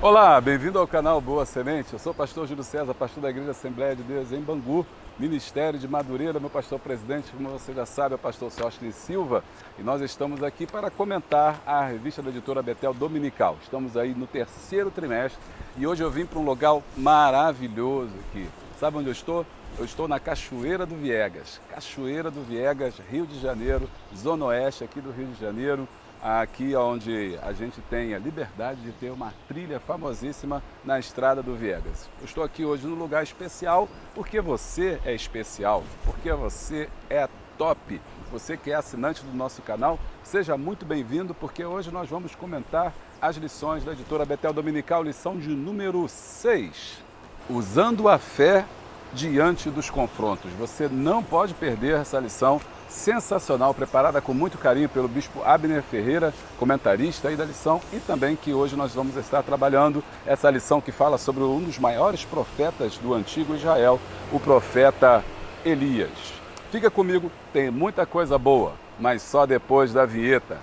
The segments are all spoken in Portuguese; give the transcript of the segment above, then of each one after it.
Olá, bem-vindo ao canal Boa Semente. Eu sou o pastor Júlio César, pastor da Igreja Assembleia de Deus em Bangu, Ministério de Madureira. Meu pastor presidente, como você já sabe, é o pastor Sóstenes Silva. E nós estamos aqui para comentar a revista da editora Betel Dominical. Estamos aí no terceiro trimestre e hoje eu vim para um local maravilhoso aqui. Sabe onde eu estou? Eu estou na Cachoeira do Viegas. Cachoeira do Viegas, Rio de Janeiro, Zona Oeste aqui do Rio de Janeiro. Aqui onde a gente tem a liberdade de ter uma trilha famosíssima na Estrada do Viegas. Eu estou aqui hoje num lugar especial porque você é especial, porque você é top. Você que é assinante do nosso canal, seja muito bem-vindo, porque hoje nós vamos comentar as lições da editora Betel Dominical, lição de número 6. Usando a fé diante dos confrontos. Você não pode perder essa lição sensacional, preparada com muito carinho pelo bispo Abner Ferreira, comentarista aí da lição, e também que hoje nós vamos estar trabalhando essa lição que fala sobre um dos maiores profetas do antigo Israel, o profeta Elias. Fica comigo, tem muita coisa boa, mas só depois da vinheta.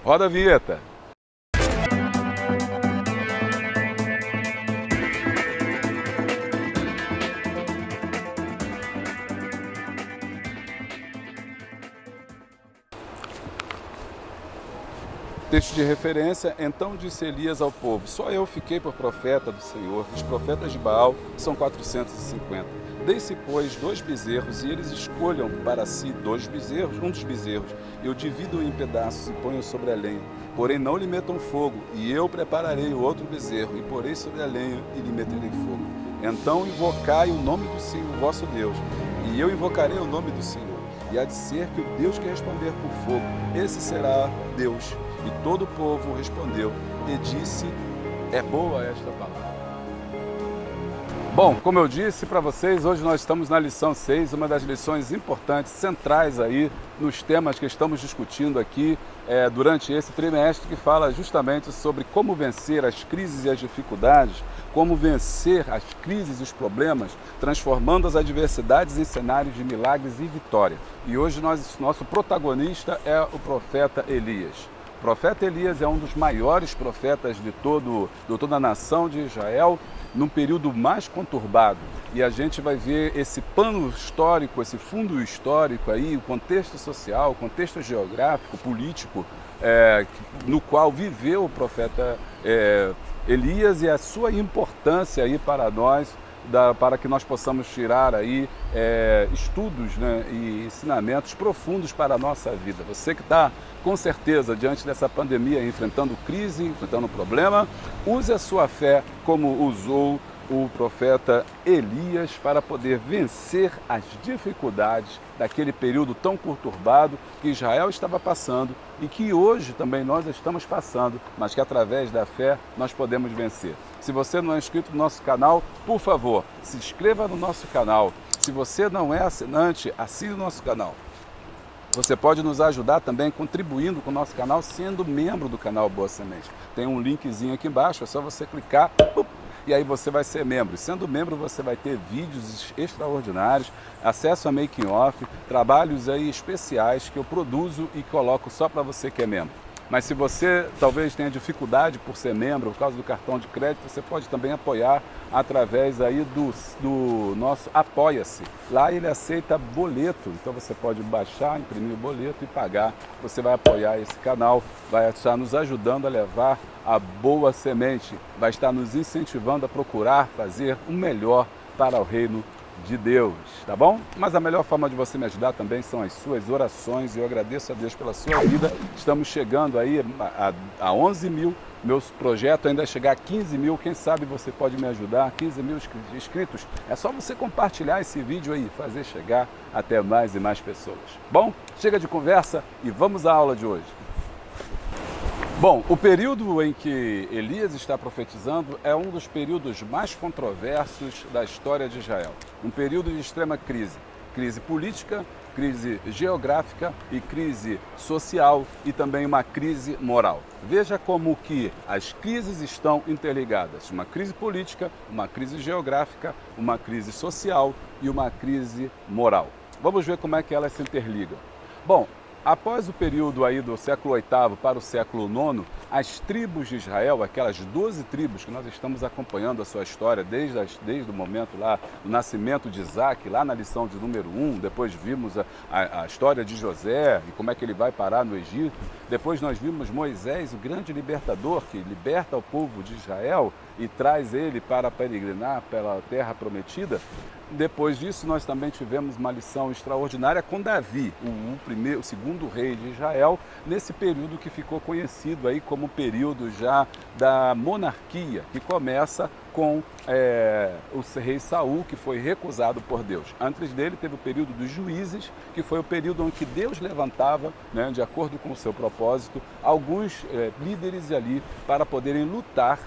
Roda a vinheta! Texto de referência: então disse Elias ao povo, só eu fiquei por profeta do Senhor, os profetas de Baal são 450. Dei-se, pois, 2 bezerros, e eles escolham para si 2 bezerros, um dos bezerros, eu divido em pedaços e ponho sobre a lenha, porém não lhe metam fogo, e eu prepararei o outro bezerro, e porei sobre a lenha, e lhe meterei fogo. Então invocai o nome do Senhor, vosso Deus, e eu invocarei o nome do Senhor, e há de ser que o Deus que responder por fogo, esse será Deus. E todo o povo respondeu e disse, é boa esta palavra. Bom, como eu disse para vocês, hoje nós estamos na lição 6, uma das lições importantes, centrais aí nos temas que estamos discutindo aqui durante esse trimestre, que fala justamente sobre como vencer as crises e as dificuldades, como vencer as crises e os problemas, transformando as adversidades em cenários de milagres e vitória. E hoje nosso protagonista é o profeta Elias. O profeta Elias é um dos maiores profetas de toda a nação de Israel, num período mais conturbado. E a gente vai ver esse pano histórico, esse fundo histórico aí, o contexto social, o contexto geográfico, político, no qual viveu o profeta Elias e a sua importância aí para nós, para que nós possamos tirar aí estudos, né, e ensinamentos profundos para a nossa vida. Você que está, com certeza, diante dessa pandemia, enfrentando crise, enfrentando problema, use a sua fé como usou o profeta Elias para poder vencer as dificuldades daquele período tão conturbado que Israel estava passando e que hoje também nós estamos passando, mas que através da fé nós podemos vencer. Se você não é inscrito no nosso canal, por favor, se inscreva no nosso canal. Se você não é assinante, assine o nosso canal. Você pode nos ajudar também contribuindo com o nosso canal, sendo membro do canal Boa Semente. Tem um linkzinho aqui embaixo, é só você clicar, e aí você vai ser membro. Sendo membro, você vai ter vídeos extraordinários, acesso a making off, trabalhos aí especiais que eu produzo e coloco só para você que é membro. Mas se você talvez tenha dificuldade por ser membro, por causa do cartão de crédito, você pode também apoiar através aí do nosso Apoia-se. Lá ele aceita boleto, então você pode baixar, imprimir o boleto e pagar. Você vai apoiar esse canal, vai estar nos ajudando a levar a boa semente, vai estar nos incentivando a procurar fazer o melhor para o reino de Deus, tá bom? Mas a melhor forma de você me ajudar também são as suas orações, e eu agradeço a Deus pela sua vida. Estamos chegando aí a 11 mil, meu projeto ainda é chegar a 15 mil, quem sabe você pode me ajudar, 15 mil inscritos, é só você compartilhar esse vídeo aí, fazer chegar até mais e mais pessoas. Bom, chega de conversa e vamos à aula de hoje. Bom, o período em que Elias está profetizando é um dos períodos mais controversos da história de Israel. Um período de extrema crise. Crise política, crise geográfica e crise social e também uma crise moral. Veja como que as crises estão interligadas. Uma crise política, uma crise geográfica, uma crise social e uma crise moral. Vamos ver como é que elas se interligam. Bom, Após o período aí do século VIII para o século IX, as tribos de Israel, aquelas 12 tribos que nós estamos acompanhando a sua história desde o momento lá do nascimento de Isaac, lá na lição de número 1, depois vimos a história de José e como é que ele vai parar no Egito, depois nós vimos Moisés, o grande libertador que liberta o povo de Israel e traz ele para peregrinar pela terra prometida. Depois disso, nós também tivemos uma lição extraordinária com Davi, o segundo rei de Israel, nesse período que ficou conhecido aí como período já da monarquia, que começa com o rei Saul, que foi recusado por Deus. Antes dele teve o período dos juízes, que foi o período em que Deus levantava, né, de acordo com o seu propósito, alguns líderes ali para poderem lutar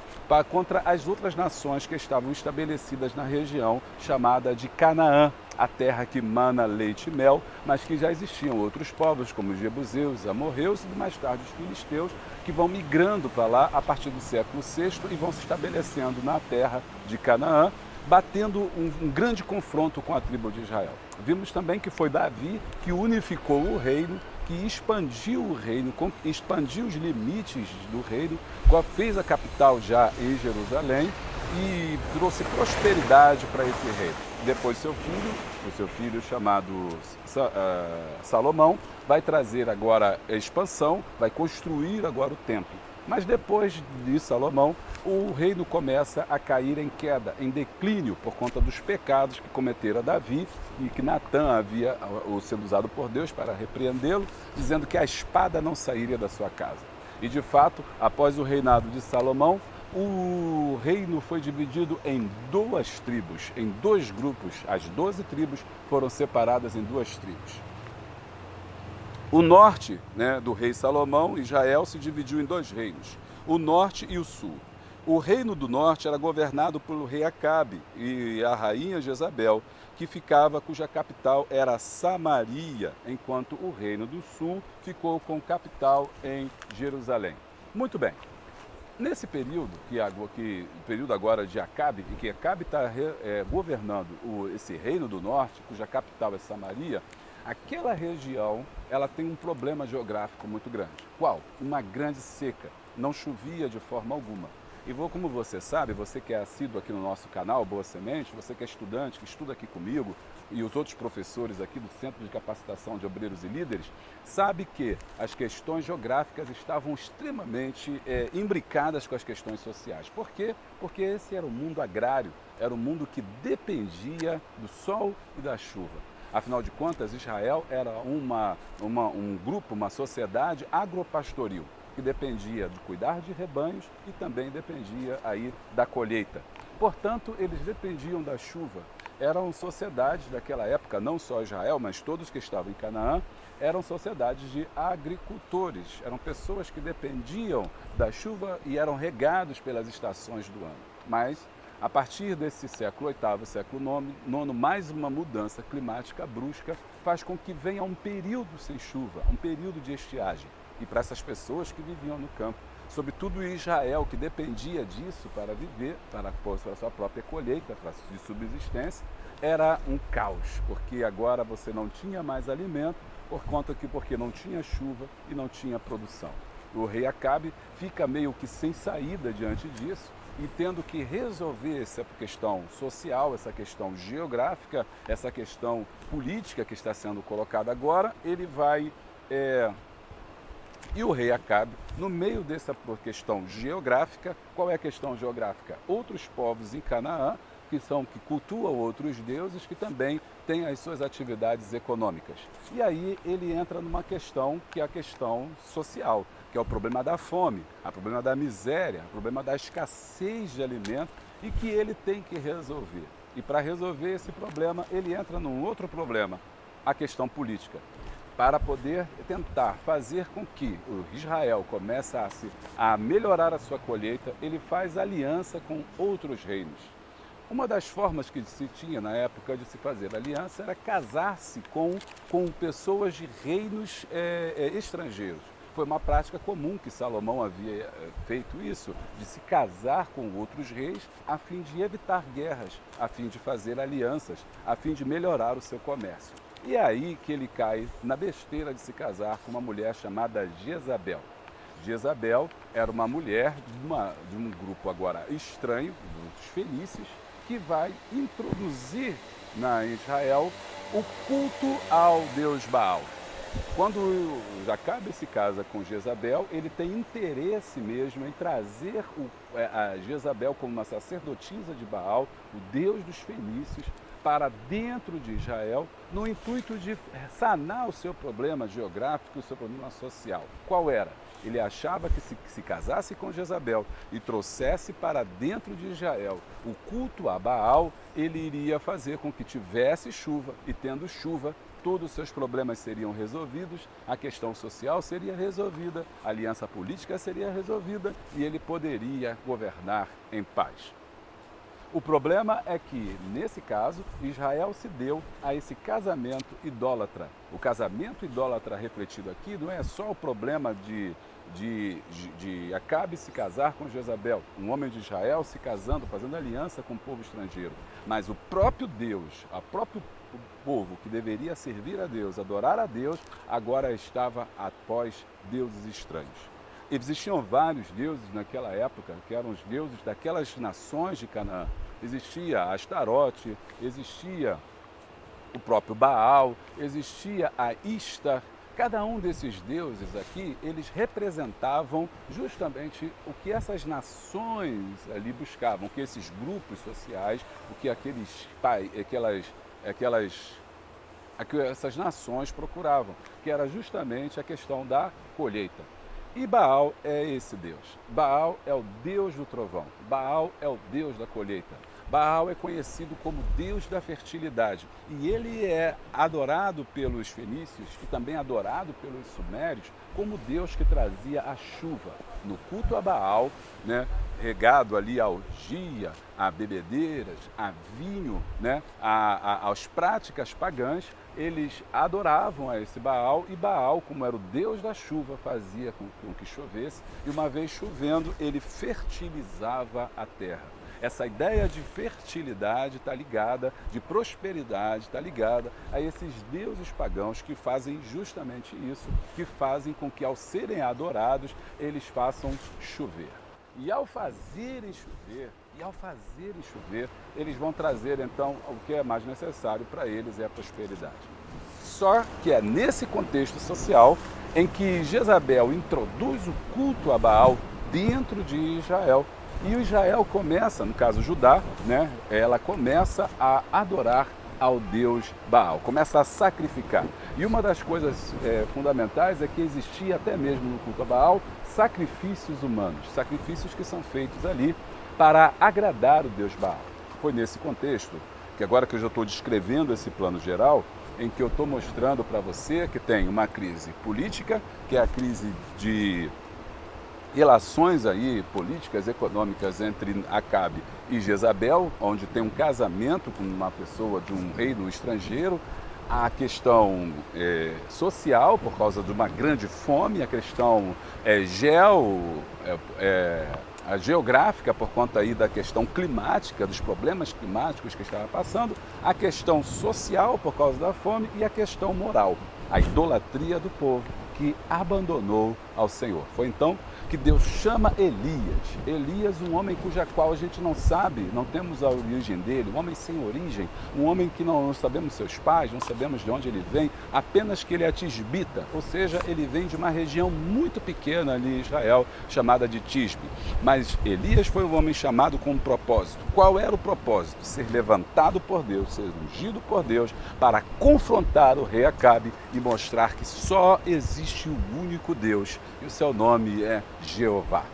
contra as outras nações que estavam estabelecidas na região chamada de Canaã, a terra que mana leite e mel, mas que já existiam outros povos, como os jebuseus, amorreus e mais tarde os filisteus, que vão migrando para lá a partir do século VI e vão se estabelecendo na terra de Canaã, batendo um grande confronto com a tribo de Israel. Vimos também que foi Davi que unificou o reino, que expandiu o reino, expandiu os limites do reino, fez a capital já em Jerusalém e trouxe prosperidade para esse reino. Depois o seu filho chamado Salomão, vai trazer agora a expansão, vai construir agora o templo. Mas depois de Salomão, o reino começa a cair em queda, em declínio, por conta dos pecados que cometera Davi e que Natã havia sido usado por Deus para repreendê-lo, dizendo que a espada não sairia da sua casa. E de fato, após o reinado de Salomão, o reino foi dividido em duas tribos, em dois grupos. As 12 tribos foram separadas em duas tribos. O norte, né, do rei Salomão, Israel, se dividiu em dois reinos, o norte e o sul. O reino do norte era governado pelo rei Acabe e a rainha Jezabel, cuja capital era Samaria, enquanto o reino do sul ficou com capital em Jerusalém. Muito bem. Nesse período, período agora de Acabe, em que Acabe está governando esse reino do norte, cuja capital é Samaria, aquela região ela tem um problema geográfico muito grande. Qual? Uma grande seca. Não chovia de forma alguma. E como você sabe, você que é assíduo aqui no nosso canal, Boa Semente, você que é estudante, que estuda aqui comigo, e os outros professores aqui do Centro de Capacitação de Obreiros e Líderes, sabe que as questões geográficas estavam extremamente imbricadas com as questões sociais. Por quê? Porque esse era um mundo agrário, era um mundo que dependia do sol e da chuva. Afinal de contas, Israel era um grupo, uma sociedade agropastoril, que dependia de cuidar de rebanhos e também dependia aí da colheita. Portanto, eles dependiam da chuva. Eram sociedades daquela época, não só Israel, mas todos que estavam em Canaã, eram sociedades de agricultores. Eram pessoas que dependiam da chuva e eram regados pelas estações do ano. Mas, a partir desse século VIII, século IX, mais uma mudança climática brusca faz com que venha um período sem chuva, um período de estiagem. E para essas pessoas que viviam no campo, sobretudo Israel, que dependia disso para viver, para a sua própria colheita, de subsistência, era um caos, porque agora você não tinha mais alimento, porque não tinha chuva e não tinha produção. O rei Acabe fica meio que sem saída diante disso e tendo que resolver essa questão social, essa questão geográfica, essa questão política que está sendo colocada agora, ele vai... E o rei Acabe, no meio dessa questão geográfica, qual é a questão geográfica? Outros povos em Canaã, que cultuam outros deuses, que também têm as suas atividades econômicas. E aí ele entra numa questão que é a questão social, que é o problema da fome, o problema da miséria, o problema da escassez de alimento e que ele tem que resolver. E para resolver esse problema, ele entra num outro problema, a questão política. Para poder tentar fazer com que o Israel começasse a melhorar a sua colheita, ele faz aliança com outros reinos. Uma das formas que se tinha na época de se fazer aliança era casar-se com pessoas de reinos estrangeiros. Foi uma prática comum que Salomão havia feito isso, de se casar com outros reis a fim de evitar guerras, a fim de fazer alianças, a fim de melhorar o seu comércio. E é aí que ele cai na besteira de se casar com uma mulher chamada Jezabel. Jezabel era uma mulher de um grupo agora estranho, dos fenícios, que vai introduzir na Israel o culto ao deus Baal. Quando Acabe se casa com Jezabel, ele tem interesse mesmo em trazer a Jezabel como uma sacerdotisa de Baal, o deus dos fenícios, para dentro de Israel, no intuito de sanar o seu problema geográfico, o seu problema social. Qual era? Ele achava que se casasse com Jezabel e trouxesse para dentro de Israel o culto a Baal, ele iria fazer com que tivesse chuva, e tendo chuva, todos os seus problemas seriam resolvidos, a questão social seria resolvida, a aliança política seria resolvida e ele poderia governar em paz. O problema é que, nesse caso, Israel se deu a esse casamento idólatra. O casamento idólatra refletido aqui não é só o problema de Acabe se casar com Jezabel, um homem de Israel se casando, fazendo aliança com o povo estrangeiro, mas o próprio Deus, o próprio povo que deveria servir a Deus, adorar a Deus, agora estava após deuses estranhos. Existiam vários deuses naquela época, que eram os deuses daquelas nações de Canaã. Existia Astarote, existia o próprio Baal, existia a Istar. Cada um desses deuses aqui, eles representavam justamente o que essas nações ali buscavam, o que esses grupos sociais, o que essas nações procuravam, que era justamente a questão da colheita. E Baal é esse Deus. Baal é o Deus do trovão. Baal é o Deus da colheita. Baal é conhecido como Deus da fertilidade. E ele é adorado pelos fenícios e também adorado pelos sumérios como Deus que trazia a chuva. No culto a Baal, regado ali a orgia, a bebedeiras, a vinho, às práticas pagãs, eles adoravam a esse Baal, e Baal, como era o Deus da chuva, fazia com que chovesse, e uma vez chovendo, ele fertilizava a terra. Essa ideia de fertilidade está ligada, de prosperidade está ligada a esses deuses pagãos que fazem justamente isso, que fazem com que, ao serem adorados, eles façam chover. E ao fazerem chover, eles vão trazer então o que é mais necessário para eles, é a prosperidade. Só que é nesse contexto social em que Jezabel introduz o culto a Baal dentro de Israel. E o Israel começa, no caso Judá, ela começa a adorar ao Deus Baal, começa a sacrificar. E uma das coisas fundamentais é que existia até mesmo no culto a Baal sacrifícios humanos, sacrifícios que são feitos ali para agradar o Deus Baal. Foi nesse contexto que, agora que eu já estou descrevendo esse plano geral, em que eu estou mostrando para você que tem uma crise política, que é a crise de relações aí políticas, econômicas entre Acabe e Jezabel, onde tem um casamento com uma pessoa de um reino estrangeiro, a questão social por causa de uma grande fome, a questão geográfica por conta aí da questão climática, dos problemas climáticos que estava passando, a questão social por causa da fome e a questão moral, a idolatria do povo que abandonou ao Senhor. Foi então que Deus chama Elias, um homem cuja qual a gente não sabe, não temos a origem dele, um homem sem origem, um homem que não sabemos seus pais, não sabemos de onde ele vem, apenas que ele é tisbita, ou seja, ele vem de uma região muito pequena ali em Israel, chamada de Tisbe. Mas Elias foi um homem chamado com um propósito. Qual era o propósito? Ser levantado por Deus, ser ungido por Deus, para confrontar o rei Acabe e mostrar que só existe um único Deus, e o seu nome é Jeová.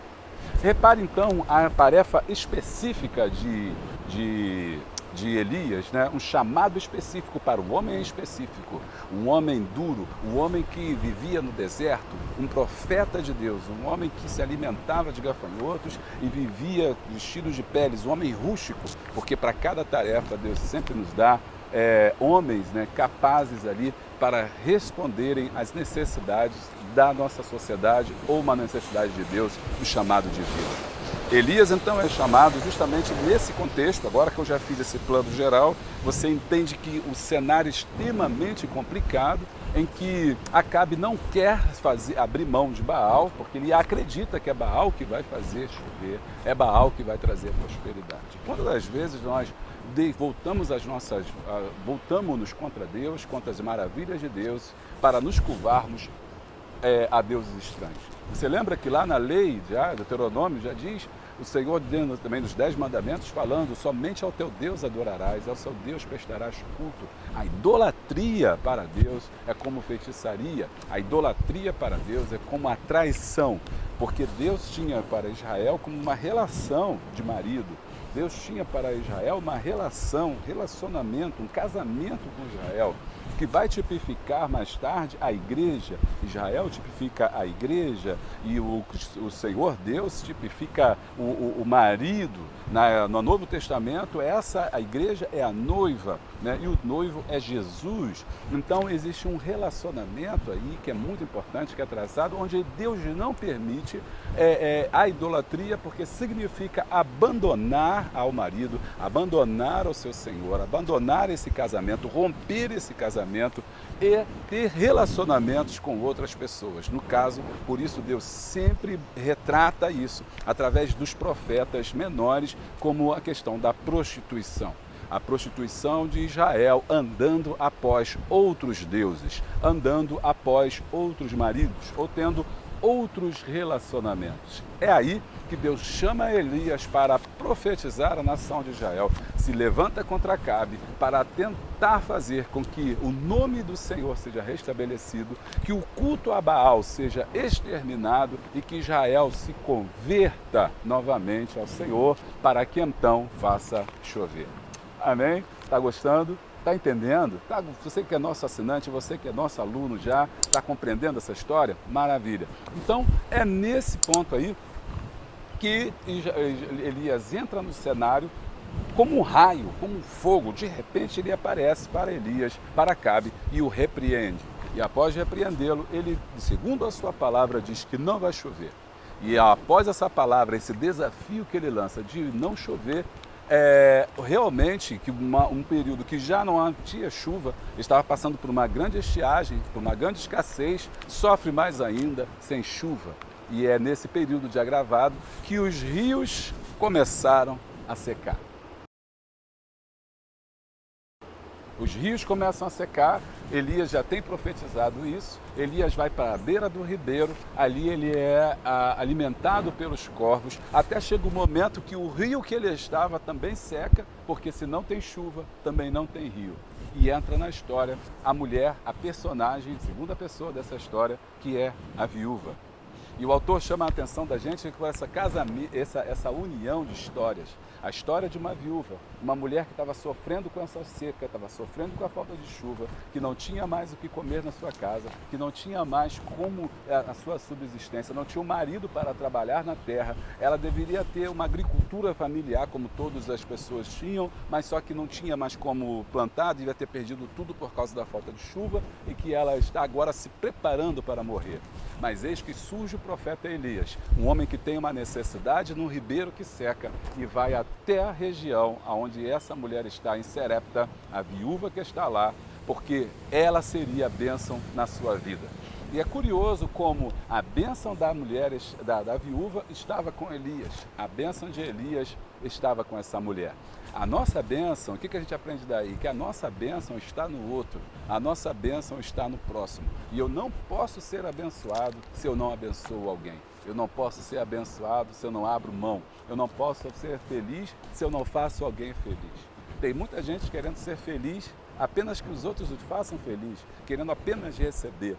Repare então a tarefa específica de Elias, um chamado específico para um homem específico, um homem duro, um homem que vivia no deserto, um profeta de Deus, um homem que se alimentava de gafanhotos e vivia vestido de peles, um homem rústico, porque para cada tarefa Deus sempre nos dá homens capazes ali para responderem às necessidades da nossa sociedade ou uma necessidade de Deus, o chamado de vida. Elias então é chamado justamente nesse contexto. Agora que eu já fiz esse plano geral, você entende que o cenário é extremamente complicado, em que Acabe não quer abrir mão de Baal, porque ele acredita que é Baal que vai fazer chover, é Baal que vai trazer prosperidade. Quantas das vezes nós voltamos-nos contra Deus, contra as maravilhas de Deus, para nos curvarmos a deuses estranhos? Você lembra que lá na lei, Deuteronômio, já diz, o Senhor dentro também dos 10 mandamentos, falando: somente ao teu Deus adorarás, ao seu Deus prestarás culto. A idolatria para Deus é como feitiçaria, a idolatria para Deus é como a traição, porque Deus tinha para Israel como uma relação de marido. Deus tinha para Israel uma relacionamento, um casamento com Israel, que vai tipificar mais tarde a igreja. Israel tipifica a igreja e o Senhor Deus tipifica o marido. No Novo Testamento, a igreja é a noiva, né? E o noivo é Jesus. Então existe um relacionamento aí que é muito importante, que é traçado, onde Deus não permite a idolatria, porque significa abandonar ao marido, abandonar ao seu Senhor, abandonar esse casamento, romper esse casamento e ter relacionamentos com outras pessoas. No caso, por isso Deus sempre retrata isso através dos profetas menores, como a questão da prostituição. A prostituição de Israel andando após outros deuses, andando após outros maridos, ou tendo outros relacionamentos. É aí que Deus chama Elias para profetizar a nação de Israel, se levanta contra Acabe para tentar fazer com que o nome do Senhor seja restabelecido, que o culto a Baal seja exterminado e que Israel se converta novamente ao Senhor, para que então faça chover. Amém? Está gostando? Está entendendo? Você que é nosso assinante, você que é nosso aluno já, está compreendendo essa história? Maravilha! Então, é nesse ponto aí que Elias entra no cenário como um raio, como um fogo. De repente ele aparece para Elias, para Acabe, e o repreende. E após repreendê-lo, ele, segundo a sua palavra, diz que não vai chover. E após essa palavra, esse desafio que ele lança de não chover, realmente que um período que já não tinha chuva, estava passando por uma grande estiagem, por uma grande escassez, sofre mais ainda sem chuva. E é nesse período de agravado que os rios começaram a secar. Os rios começam a secar, Elias já tem profetizado isso, Elias vai para a beira do ribeiro, ali ele é alimentado pelos corvos, até chega o momento que o rio que ele estava também seca, porque se não tem chuva, também não tem rio. E entra na história a mulher, a personagem, segunda pessoa dessa história, que é a viúva. E o autor chama a atenção da gente com essa união de histórias. A história de uma viúva, uma mulher que estava sofrendo com essa seca, estava sofrendo com a falta de chuva, que não tinha mais o que comer na sua casa, que não tinha mais como a sua subsistência, não tinha um marido para trabalhar na terra. Ela deveria ter uma agricultura familiar, como todas as pessoas tinham, mas só que não tinha mais como plantar, devia ter perdido tudo por causa da falta de chuva e que ela está agora se preparando para morrer. Mas eis que surge o profeta Elias, um homem que tem uma necessidade num ribeiro que seca e vai até a região onde essa mulher está, em Serepta, a viúva que está lá, porque ela seria a bênção na sua vida. E é curioso como a bênção da mulher, da viúva, estava com Elias. A bênção de Elias estava com essa mulher. A nossa bênção, o que a gente aprende daí? Que a nossa bênção está no outro, a nossa bênção está no próximo. E eu não posso ser abençoado se eu não abençoo alguém. Eu não posso ser abençoado se eu não abro mão. Eu não posso ser feliz se eu não faço alguém feliz. Tem muita gente querendo ser feliz apenas que os outros o façam feliz, querendo apenas receber,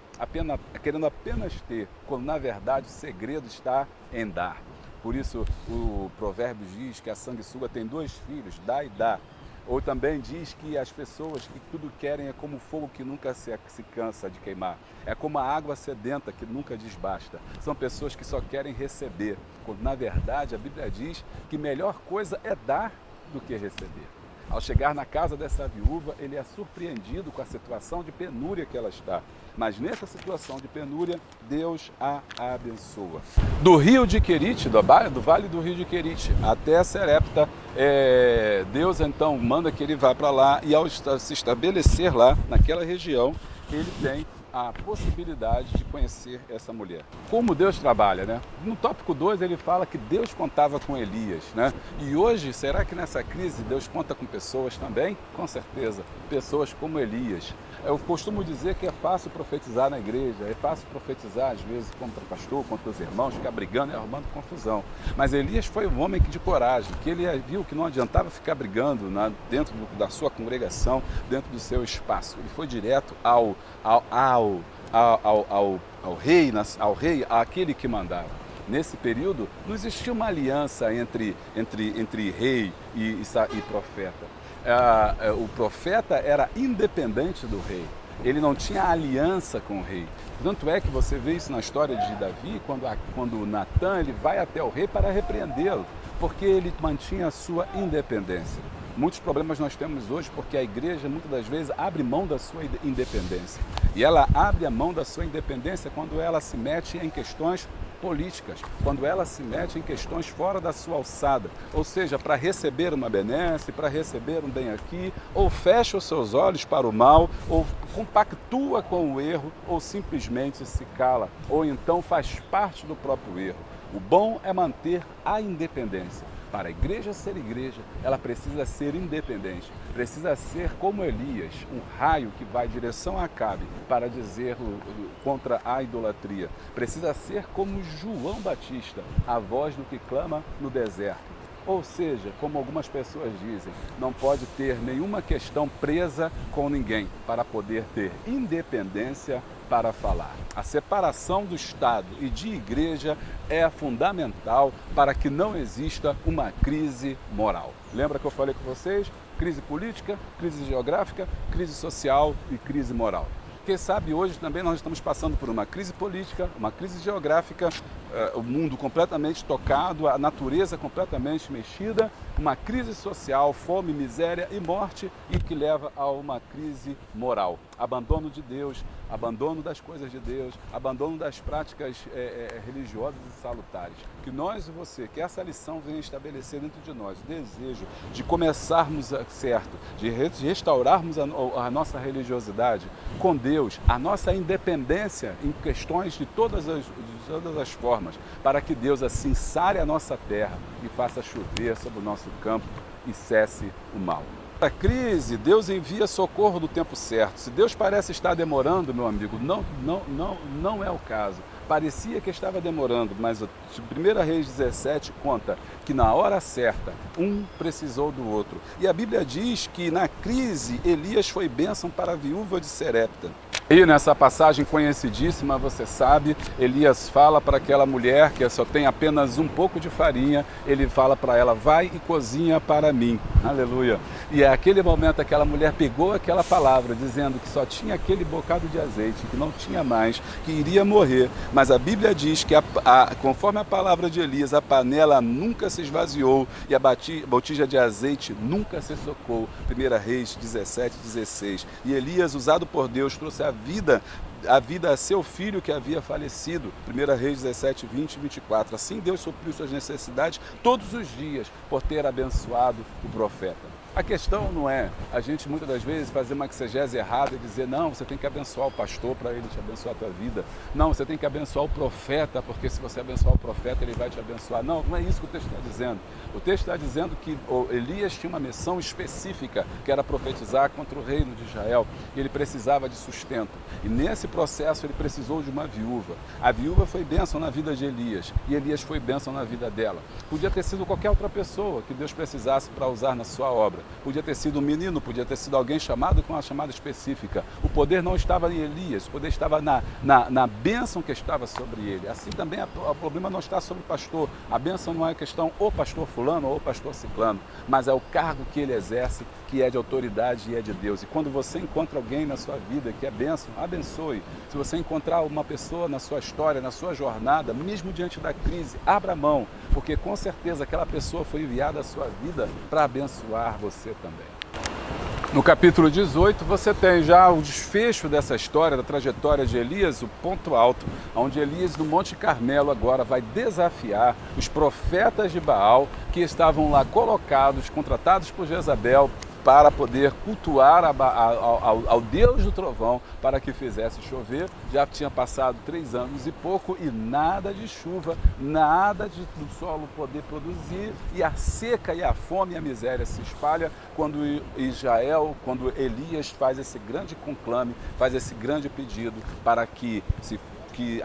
querendo apenas ter, quando na verdade o segredo está em dar. Por isso o provérbio diz que a sanguessuga tem 2 filhos, dá e dá. Ou também diz que as pessoas que tudo querem é como o fogo que nunca se cansa de queimar. É como a água sedenta que nunca desbasta. São pessoas que só querem receber, quando na verdade a Bíblia diz que melhor coisa é dar do que receber. Ao chegar na casa dessa viúva, ele é surpreendido com a situação de penúria que ela está. Mas nessa situação de penúria, Deus a abençoa. Do rio de Querite, do vale do rio de Querite até Sarepta, Deus então manda que ele vá para lá, e ao se estabelecer lá, naquela região, ele tem a possibilidade de conhecer essa mulher. Como Deus trabalha, né? No tópico 2 ele fala que Deus contava com Elias, né? E hoje, será que nessa crise Deus conta com pessoas também? Com certeza, pessoas como Elias. Eu costumo dizer que é fácil profetizar na igreja, é fácil profetizar às vezes contra o pastor, contra os irmãos, ficar brigando e arrumando confusão. Mas Elias foi um homem de coragem, que ele viu que não adiantava ficar brigando dentro da sua congregação, dentro do seu espaço. Ele foi direto ao rei, àquele que mandava. Nesse período, não existia uma aliança entre rei e profeta. O profeta era independente do rei. Ele não tinha aliança com o rei. Tanto é que você vê isso na história de Davi, quando Natã ele vai até o rei para repreendê-lo, porque ele mantinha a sua independência. Muitos problemas nós temos hoje porque a igreja muitas das vezes abre mão da sua independência. E ela abre a mão da sua independência quando ela se mete em questões políticas, quando ela se mete em questões fora da sua alçada, ou seja, para receber uma benesse, para receber um bem aqui, ou fecha os seus olhos para o mal, ou compactua com o erro, ou simplesmente se cala, ou então faz parte do próprio erro. O bom é manter a independência. Para a igreja ser igreja, ela precisa ser independente, precisa ser como Elias, um raio que vai em direção a Acabe para dizer contra a idolatria. Precisa ser como João Batista, a voz do que clama no deserto. Ou seja, como algumas pessoas dizem, não pode ter nenhuma questão presa com ninguém para poder ter independência para falar. A separação do Estado e de igreja é fundamental para que não exista uma crise moral. Lembra que eu falei com vocês? Crise política, crise geográfica, crise social e crise moral. Quem sabe hoje também nós estamos passando por uma crise política, uma crise geográfica, o mundo completamente tocado, a natureza completamente mexida, uma crise social, fome, miséria e morte, e que leva a uma crise moral. Abandono de Deus, abandono das coisas de Deus, abandono das práticas religiosas e salutares. Que nós e você, que essa lição venha estabelecer dentro de nós o desejo de começarmos certo, de restaurarmos a nossa religiosidade com Deus, a nossa independência em questões de todas as formas, para que Deus assim sare a nossa terra e faça chover sobre o nosso campo e cesse o mal. Na crise, Deus envia socorro no tempo certo. Se Deus parece estar demorando, meu amigo, não é o caso. Parecia que estava demorando, mas o 1 Reis 17 conta que na hora certa, um precisou do outro. E a Bíblia diz que na crise, Elias foi bênção para a viúva de Sarepta. E nessa passagem conhecidíssima, você sabe, Elias fala para aquela mulher que só tem apenas um pouco de farinha, ele fala para ela, vai e cozinha para mim. Aleluia. E é aquele momento aquela mulher pegou aquela palavra, dizendo que só tinha aquele bocado de azeite, que não tinha mais, que iria morrer. Mas a Bíblia diz que, conforme a palavra de Elias, a panela nunca se esvaziou e a botija de azeite nunca se socou. 1 Reis 17:16. E Elias, usado por Deus, trouxe a vida a seu filho que havia falecido. 1 Reis 17, 20 e 24. Assim Deus supriu suas necessidades todos os dias por ter abençoado o profeta. A questão não é a gente muitas das vezes fazer uma exegese errada e dizer não, você tem que abençoar o pastor para ele te abençoar a tua vida. Não, você tem que abençoar o profeta, porque se você abençoar o profeta, ele vai te abençoar. Não, não é isso que o texto está dizendo. O texto está dizendo que Elias tinha uma missão específica, que era profetizar contra o reino de Israel. E ele precisava de sustento. E nesse processo ele precisou de uma viúva. A viúva foi bênção na vida de Elias, e Elias foi bênção na vida dela. Podia ter sido qualquer outra pessoa que Deus precisasse para usar na sua obra. Podia ter sido um menino, podia ter sido alguém chamado com uma chamada específica. O poder não estava em Elias, o poder estava na bênção que estava sobre ele. Assim também o problema não está sobre o pastor. A bênção não é questão ou pastor fulano ou pastor ciclano, mas é o cargo que ele exerce, que é de autoridade e é de Deus. E quando você encontra alguém na sua vida que é bênção, abençoe. Se você encontrar uma pessoa na sua história, na sua jornada, mesmo diante da crise, abra mão, porque com certeza aquela pessoa foi enviada à sua vida para abençoar você também. No capítulo 18, você tem já o desfecho dessa história, da trajetória de Elias, o ponto alto, onde Elias, no Monte Carmelo, agora vai desafiar os profetas de Baal que estavam lá colocados, contratados por Jezabel, para poder cultuar ao Deus do trovão, para que fizesse chover. Já tinha passado 3 anos e pouco e nada de chuva, nada do solo poder produzir, e a seca e a fome e a miséria se espalha quando quando Elias faz esse grande conclame, faz esse grande pedido para que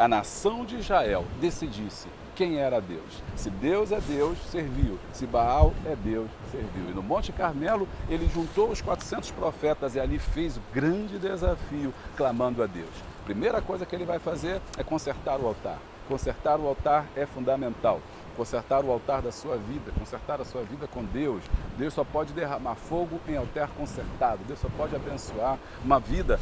a nação de Israel decidisse quem era Deus. Se Deus é Deus, serviu. Se Baal é Deus, serviu. E no Monte Carmelo, ele juntou os 400 profetas e ali fez o grande desafio, clamando a Deus. Primeira coisa que ele vai fazer é consertar o altar. Consertar o altar é fundamental. Consertar o altar da sua vida, consertar a sua vida com Deus. Deus só pode derramar fogo em altar consertado. Deus só pode abençoar uma vida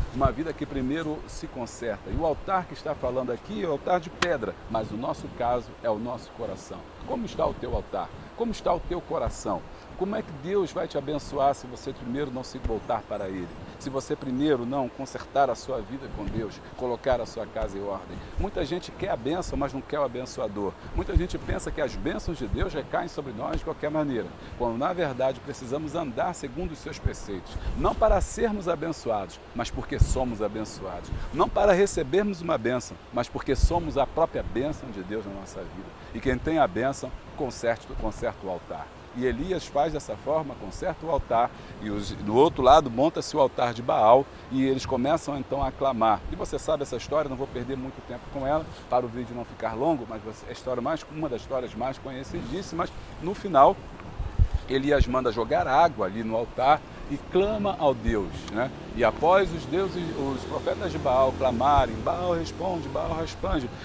que primeiro se conserta. E o altar que está falando aqui é o altar de pedra, mas o nosso caso é o nosso coração. Como está o teu altar? Como está o teu coração? Como é que Deus vai te abençoar se você primeiro não se voltar para Ele? Se você primeiro não consertar a sua vida com Deus, colocar a sua casa em ordem. Muita gente quer a bênção, mas não quer o abençoador. Muita gente pensa que as bênçãos de Deus recaem sobre nós de qualquer maneira, quando na verdade precisamos andar segundo os seus preceitos. Não para sermos abençoados, mas porque somos abençoados. Não para recebermos uma bênção, mas porque somos a própria bênção de Deus na nossa vida. E quem tem a bênção, conserta o altar. E Elias faz dessa forma, conserta o altar, e do outro lado monta-se o altar de Baal, e eles começam então a clamar. E você sabe essa história, não vou perder muito tempo com ela, para o vídeo não ficar longo, mas é uma das histórias mais conhecidíssimas. No final, Elias manda jogar água ali no altar e clama ao Deus, né? E após os profetas de Baal clamarem, Baal responde,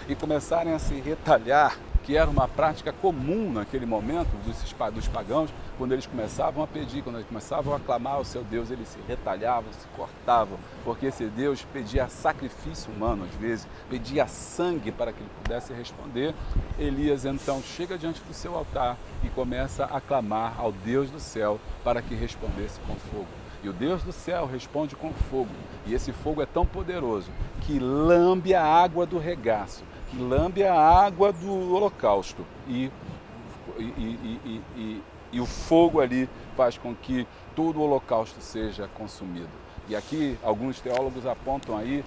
e começarem a se retalhar, que era uma prática comum naquele momento dos pagãos, quando eles começavam a pedir, quando eles começavam a clamar ao seu Deus, eles se retalhavam, se cortavam, porque esse Deus pedia sacrifício humano às vezes, pedia sangue para que ele pudesse responder. Elias então chega diante do seu altar e começa a clamar ao Deus do céu para que respondesse com fogo. E o Deus do céu responde com fogo, e esse fogo é tão poderoso que lambe a água do regaço, que lambe a água do holocausto, e o fogo ali faz com que todo o holocausto seja consumido. E aqui alguns teólogos apontam aí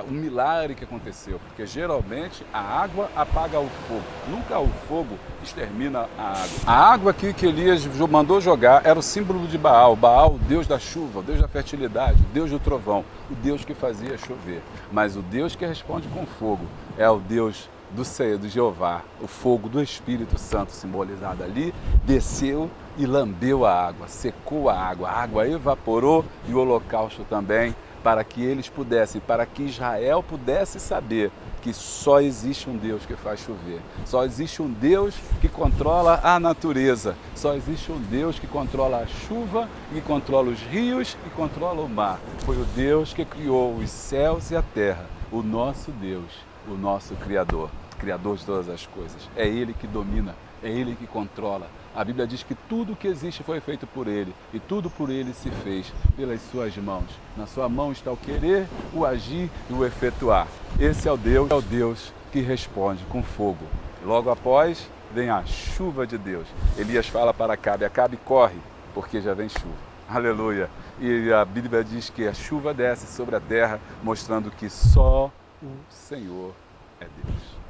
um milagre que aconteceu, porque geralmente a água apaga o fogo, nunca o fogo extermina a água. A água aqui que Elias mandou jogar era o símbolo de Baal, o Deus da chuva, o Deus da fertilidade, o Deus do trovão, o Deus que fazia chover. Mas o Deus que responde com fogo é o Deus do Jeová, o fogo do Espírito Santo simbolizado ali, desceu e lambeu a água, secou a água evaporou e o holocausto também, para que eles pudessem, para que Israel pudesse saber que só existe um Deus que faz chover, só existe um Deus que controla a natureza, só existe um Deus que controla a chuva, que controla os rios e controla o mar. Foi o Deus que criou os céus e a terra, o nosso Deus, o nosso Criador de todas as coisas. É Ele que domina, é Ele que controla. A Bíblia diz que tudo que existe foi feito por Ele, e tudo por Ele se fez pelas suas mãos. Na sua mão está o querer, o agir e o efetuar. Esse é o Deus que responde com fogo. Logo após, vem a chuva de Deus. Elias fala para Acabe, corre, porque já vem chuva. Aleluia! E a Bíblia diz que a chuva desce sobre a terra, mostrando que só o Senhor é Deus.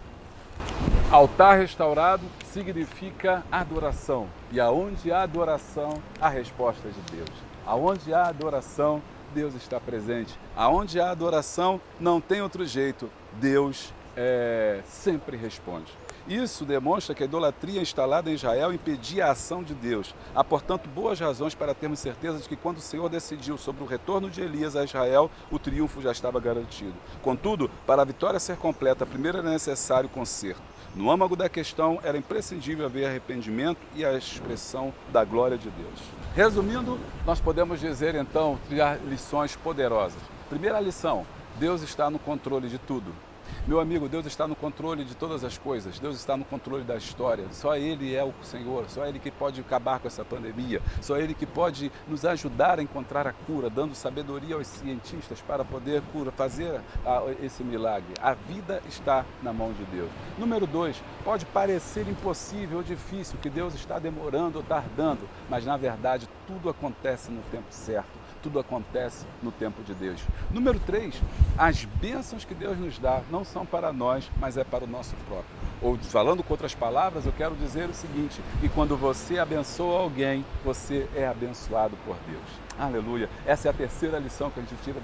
Altar restaurado significa adoração. E aonde há adoração, há resposta de Deus. Aonde há adoração, Deus está presente. Aonde há adoração, não tem outro jeito. Deus sempre responde. Isso demonstra que a idolatria instalada em Israel impedia a ação de Deus. Há, portanto, boas razões para termos certeza de que quando o Senhor decidiu sobre o retorno de Elias a Israel, o triunfo já estava garantido. Contudo, para a vitória ser completa, primeiro era necessário conserto. No âmago da questão, era imprescindível haver arrependimento e a expressão da glória de Deus. Resumindo, nós podemos dizer, então, tirar lições poderosas. Primeira lição, Deus está no controle de tudo. Meu amigo, Deus está no controle de todas as coisas, Deus está no controle da história, só Ele é o Senhor, só Ele que pode acabar com essa pandemia, só Ele que pode nos ajudar a encontrar a cura, dando sabedoria aos cientistas para poder fazer esse milagre. A vida está na mão de Deus. Número 2, pode parecer impossível ou difícil, que Deus está demorando ou tardando, mas na verdade tudo acontece no tempo certo. Tudo acontece no tempo de Deus. Número 3, as bênçãos que Deus nos dá não são para nós, mas é para o nosso próprio. Ou falando com outras palavras, eu quero dizer o seguinte, que quando você abençoa alguém, você é abençoado por Deus. Aleluia! Essa é a terceira lição que a gente tira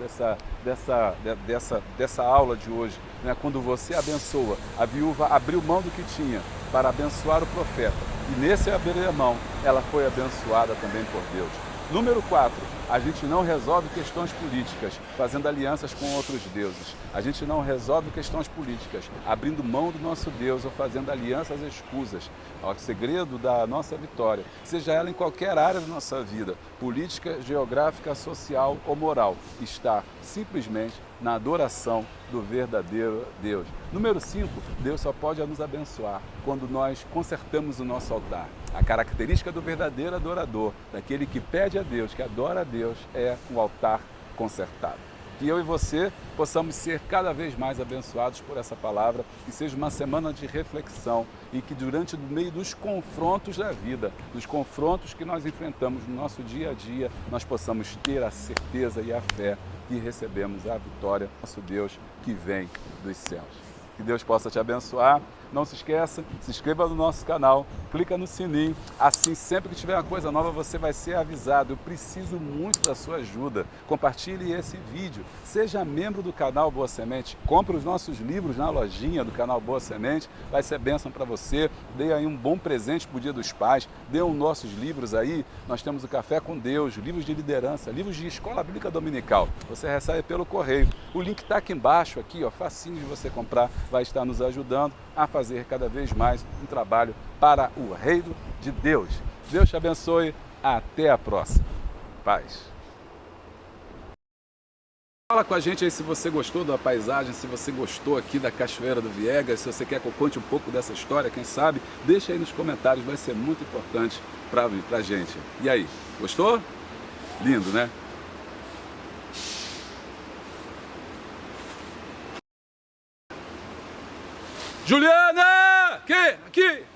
dessa aula de hoje. Né? Quando você abençoa, a viúva abriu mão do que tinha para abençoar o profeta. E nesse abrir a mão, ela foi abençoada também por Deus. Número 4, a gente não resolve questões políticas fazendo alianças com outros deuses. A gente não resolve questões políticas abrindo mão do nosso Deus ou fazendo alianças escusas. O segredo da nossa vitória, seja ela em qualquer área da nossa vida, política, geográfica, social ou moral, está simplesmente na adoração do verdadeiro Deus. Número 5, Deus só pode nos abençoar quando nós consertamos o nosso altar. A característica do verdadeiro adorador, daquele que pede a Deus, que adora a Deus, é um altar consertado. Que eu e você possamos ser cada vez mais abençoados por essa palavra, que seja uma semana de reflexão e que durante o meio dos confrontos da vida, dos confrontos que nós enfrentamos no nosso dia a dia, nós possamos ter a certeza e a fé que recebemos a vitória do nosso Deus que vem dos céus. Que Deus possa te abençoar. Não se esqueça, se inscreva no nosso canal, clica no sininho, assim sempre que tiver uma coisa nova você vai ser avisado. Eu preciso muito da sua ajuda. Compartilhe esse vídeo, seja membro do canal Boa Semente, compre os nossos livros na lojinha do canal Boa Semente, vai ser bênção para você. Dê aí um bom presente para o Dia dos Pais, dê os nossos livros aí, nós temos o Café com Deus, livros de liderança, livros de Escola Bíblica Dominical, você recebe pelo correio. O link está aqui embaixo, aqui, ó, facinho de você comprar, vai estar nos ajudando a fazer cada vez mais um trabalho para o reino de Deus. Deus te abençoe. Até a próxima. Paz. Fala com a gente aí se você gostou da paisagem, se você gostou aqui da Cachoeira do Viegas, se você quer que eu conte um pouco dessa história, quem sabe, deixa aí nos comentários, vai ser muito importante pra gente. E aí, gostou? Lindo, né? Juliana! Aqui!